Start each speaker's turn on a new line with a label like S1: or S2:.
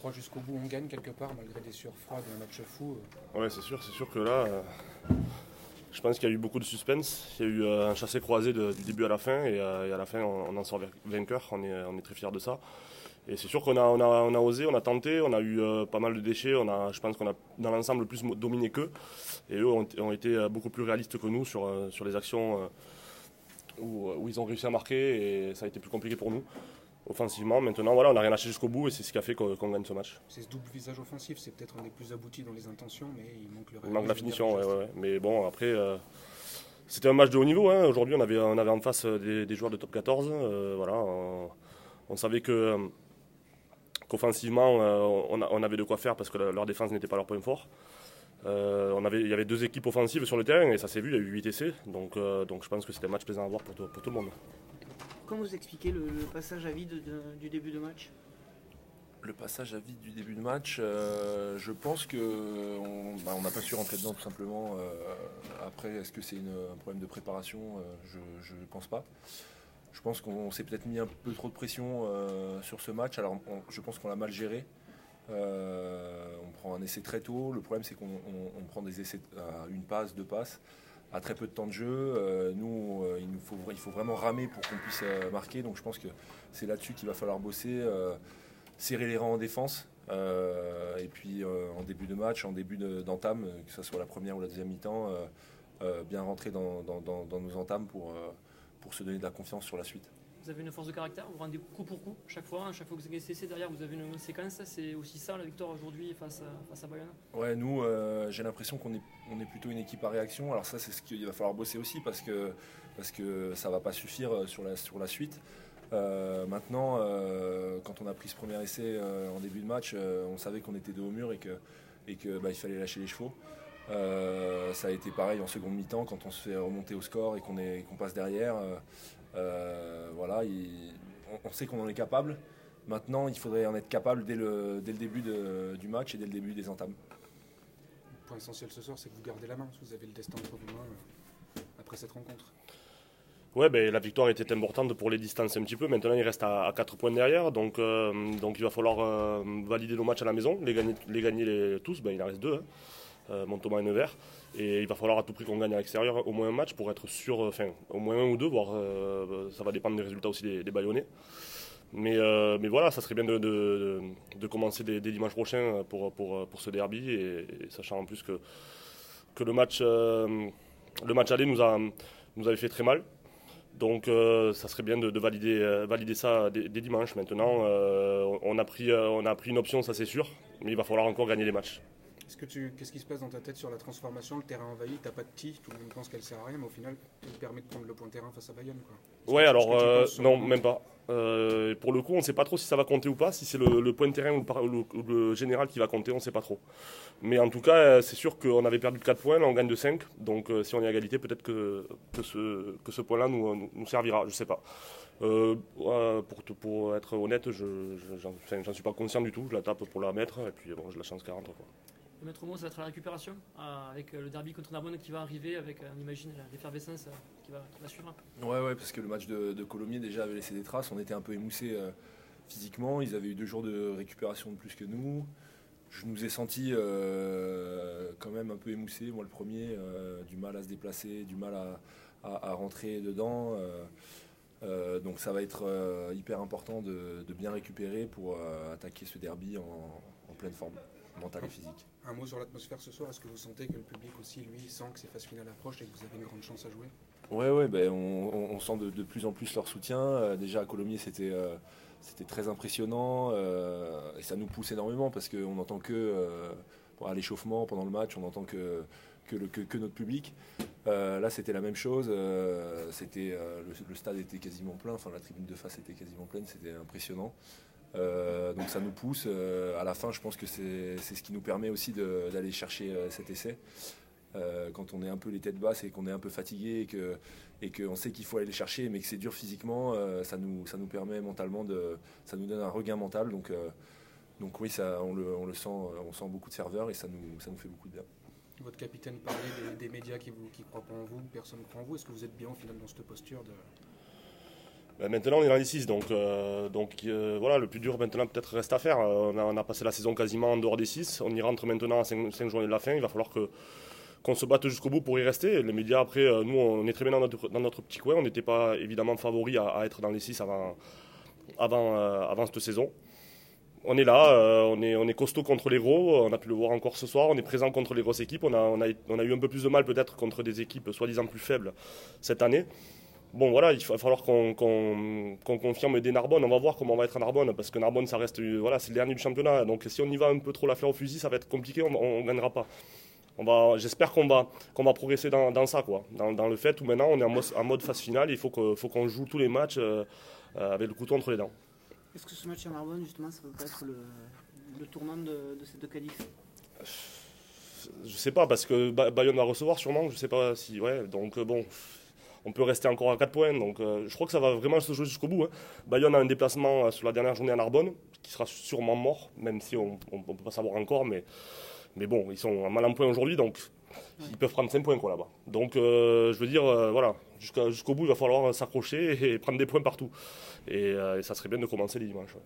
S1: croit jusqu'au bout, on gagne quelque part malgré des sueurs froides, un match fou.
S2: Ouais, c'est sûr que là, je pense qu'il y a eu beaucoup de suspense. Il y a eu un chassé-croisé du début à la fin, et à la fin, on en sort vainqueur. On est très fiers de ça. Et c'est sûr qu'on a osé, on a tenté, on a eu pas mal de déchets. Je pense qu'on a dans l'ensemble plus dominé qu'eux. Et eux ont été beaucoup plus réalistes que nous sur les actions où ils ont réussi à marquer, et ça a été plus compliqué pour nous. Offensivement, maintenant, voilà, on n'a rien lâché jusqu'au bout, et c'est ce qui a fait qu'on gagne ce match.
S1: C'est ce double visage offensif, c'est peut-être un des plus aboutis dans les intentions, mais il manque le réalisme.
S2: Il manque la finition, ouais. Mais bon, après, c'était un match de haut niveau. Hein. Aujourd'hui, on avait en face des joueurs de top 14. Voilà, on savait qu'offensivement, on avait de quoi faire parce que leur défense n'était pas leur point fort. Il y avait deux équipes offensives sur le terrain, et ça s'est vu, il y a eu 8 essais. Donc je pense que c'était un match plaisant à voir pour tout le monde.
S3: Comment vous expliquez le passage à vide du début de match ?
S4: Le passage à vide du début de match, je pense qu'on n'a pas su rentrer dedans tout simplement. Après, est-ce que c'est un problème de préparation ? Je ne pense pas. Je pense qu'on s'est peut-être mis un peu trop de pression sur ce match. Alors je pense qu'on l'a mal géré. On prend un essai très tôt. Le problème, c'est qu'on prend des essais à une passe, deux passes, à très peu de temps de jeu. Nous, il faut vraiment ramer pour qu'on puisse marquer. Donc je pense que c'est là-dessus qu'il va falloir bosser. Serrer les rangs en défense, et puis en début de match, en début d'entame, que ce soit la première ou la deuxième mi-temps, bien rentrer dans nos entames pour se donner de la confiance sur la suite.
S5: Vous avez une force de caractère, vous rendez coup pour coup chaque fois que vous avez cessé derrière, vous avez une séquence. C'est aussi ça la victoire aujourd'hui face à Bayonne. Ouais,
S4: nous, j'ai l'impression qu'on est plutôt une équipe à réaction. Alors ça, c'est ce qu'il va falloir bosser aussi parce que ça va pas suffire sur la suite. Maintenant, quand on a pris ce premier essai en début de match, on savait qu'on était dos au mur et que il fallait lâcher les chevaux. Ça a été pareil en seconde mi-temps quand on se fait remonter au score et qu'on passe derrière. Voilà, on sait qu'on en est capable. Maintenant, il faudrait en être capable dès le début du match et dès le début des entames.
S1: Le point essentiel ce soir, c'est que vous gardez la main. Vous avez le destin entre vos mains après cette rencontre.
S2: Ouais, la victoire était importante pour les distances un petit peu. Maintenant, il reste à 4 points derrière. Donc il va falloir valider nos matchs à la maison, les gagner tous. Il en reste 2, Montauban et Nevers. Et il va falloir à tout prix qu'on gagne à l'extérieur au moins un match pour être sûr, au moins un ou deux, voire ça va dépendre des résultats aussi des Bayonnais. Mais voilà, ça serait bien de commencer dès dimanche prochain pour ce derby, et sachant en plus que le match aller nous avait fait très mal. Donc ça serait bien de valider ça dès dimanche. Maintenant, on a pris une option, ça c'est sûr, mais il va falloir encore gagner les matchs.
S1: Qu'est-ce qui se passe dans ta tête sur la transformation? Le terrain envahi, t'as pas de tis, tout le monde pense qu'elle sert à rien, mais au final, elle permet de prendre le point terrain face à Bayonne, quoi.
S2: Ouais, alors non, même pas. Pour le coup, on ne sait pas trop si ça va compter ou pas, si c'est le point de terrain ou le général qui va compter, on ne sait pas trop. Mais en tout cas, c'est sûr qu'on avait perdu de 4 points, là on gagne de 5, donc si on est à égalité, peut-être que ce point-là nous servira, je ne sais pas. Pour être honnête, j'en suis pas conscient du tout, je la tape pour la mettre, et puis bon, je la chance 40. Quoi.
S5: Le maître mot, ça va être la récupération, avec le derby contre Narbonne qui va arriver, avec, on imagine, l'effervescence qui va suivre.
S4: Ouais, parce que le match de Colomiers déjà avait laissé des traces, on était un peu émoussés physiquement, ils avaient eu 2 jours de récupération de plus que nous. Je nous ai sentis quand même un peu émoussés, moi le premier, du mal à se déplacer, du mal à rentrer dedans. Donc ça va être hyper important de bien récupérer pour attaquer ce derby en pleine forme mentale et physique.
S1: Un mot sur l'atmosphère ce soir, est-ce que vous sentez que le public aussi, lui, sent que ces phases finales approchent et que vous avez une grande chance à jouer?
S4: Ouais, on sent de plus en plus leur soutien. Déjà à Colomiers, c'était très impressionnant et ça nous pousse énormément parce qu'on n'entend à l'échauffement, pendant le match, on n'entend que notre public. Là, c'était la même chose. Le stade était quasiment plein, la tribune de face était quasiment pleine, c'était impressionnant. Donc ça nous pousse. À la fin, je pense que c'est ce qui nous permet aussi d'aller chercher cet essai. Quand on est un peu les têtes basses et qu'on est un peu fatigué et qu'on sait qu'il faut aller les chercher, mais que c'est dur physiquement, ça nous permet mentalement ça nous donne un regain mental. Donc oui, on le sent, on sent beaucoup de ferveur et ça nous fait beaucoup de bien.
S1: Votre capitaine parlait des médias qui croient pas en vous, personne ne croit en vous. Est-ce que vous êtes bien au final dans cette posture
S2: Maintenant, on est dans les 6, donc voilà, le plus dur maintenant peut-être reste à faire. On a passé la saison quasiment en dehors des 6. On y rentre maintenant à 5 journées de la fin. Il va falloir qu'on se batte jusqu'au bout pour y rester. Les médias, après, nous, on est très bien dans notre petit coin. On n'était pas évidemment favoris à être dans les 6 avant cette saison. On est là, on est costaud contre les gros. On a pu le voir encore ce soir. On est présent contre les grosses équipes. On a eu un peu plus de mal peut-être contre des équipes soi-disant plus faibles cette année. Bon voilà, il va falloir qu'on confirme dès Narbonne. On va voir comment on va être à Narbonne, parce que Narbonne, ça reste, voilà, c'est le dernier du championnat. Donc si on y va un peu trop la fleur au fusil, ça va être compliqué, on ne gagnera pas. J'espère qu'on va progresser dans ça, quoi. Dans le fait où maintenant on est en mode phase finale, il faut qu'on joue tous les matchs avec le couteau entre les dents.
S3: Est-ce que ce match à Narbonne, justement, ça peut pas être le tournant de ces deux qualifs?
S2: Je sais pas, parce que Bayonne va recevoir sûrement, je sais pas si, ouais, donc bon. On peut rester encore à 4 points, donc je crois que ça va vraiment se jouer jusqu'au bout. Hein. Bayonne a un déplacement sur la dernière journée à Narbonne, qui sera sûrement mort, même si on ne peut pas savoir encore. Mais bon, ils sont mal en point aujourd'hui, donc ils peuvent prendre 5 points quoi, là-bas. Donc je veux dire, voilà, jusqu'au bout, il va falloir s'accrocher et prendre des points partout. Et ça serait bien de commencer les dimanches. Ouais.